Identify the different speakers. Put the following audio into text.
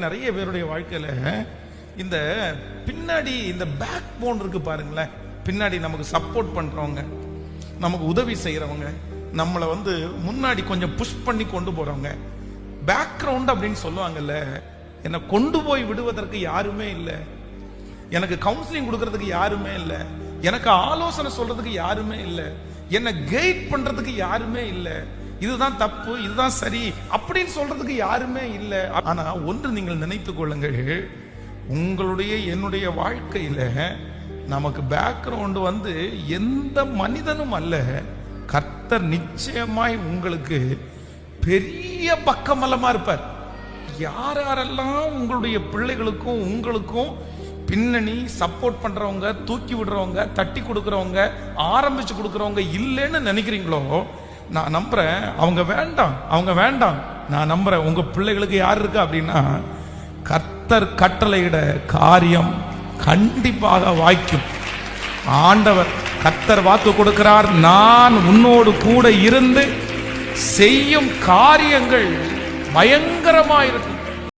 Speaker 1: நிறைய பேருடைய வாழ்க்கையில இந்த பின்னாடி இந்த பேக் போன் இருக்கு பாருங்களேன். பின்னாடி நமக்கு சப்போர்ட் பண்றவங்க, நமக்கு உதவி செய்யறவங்க, நம்மளை முன்னாடி கொஞ்சம் புஷ் பண்ணி கொண்டு போறவங்க, பேக்ரவுண்ட் அப்படின்னு சொல்லுவாங்கல்ல. என்னை கொண்டு போய் விடுவதற்கு யாருமே இல்லை, எனக்கு கவுன்சிலிங் கொடுக்கறதுக்கு யாருமே இல்லை, எனக்கு ஆலோசனை சொல்றதுக்கு யாருமே இல்லை, என்னை கைட் பண்றதுக்கு யாருமே இல்லை, இதுதான் தப்பு இதுதான் சரி அப்படின்னு சொல்றதுக்கு யாருமே இல்லை. ஆனா ஒன்று நீங்கள் நினைத்துக் கொள்ளுங்கள், உங்களுடைய என்னுடைய வாழ்க்கையில நமக்கு பேக்ரவுண்ட் எந்த மனிதனும் அல்ல, கர்த்தர் நிச்சயமாய் உங்களுக்கு பெரிய பக்கமலமா இருப்பார். யாரெல்லாம் உங்களுடைய பிள்ளைகளுக்கும் உங்களுக்கும் பின்னணி சப்போர்ட் பண்றவங்க, தூக்கி விடுறவங்க, தட்டி கொடுக்கறவங்க, ஆரம்பிச்சு கொடுக்கறவங்க இல்லைன்னு நினைக்கிறீங்களோ, நான் நம்புறேன் அவங்க வேண்டாம். நான் நம்புறேன் உங்க பிள்ளைகளுக்கு யார் இருக்கா அப்படின்னா, கர்த்தர் கட்டளையிட காரியம் கண்டிப்பாக வாய்க்கும். ஆண்டவர் கர்த்தர் வாக்கு கொடுக்கிறார், நான் உன்னோடு கூட இருந்து செய்யும் காரியங்கள் பயங்கரமா இருக்கும்.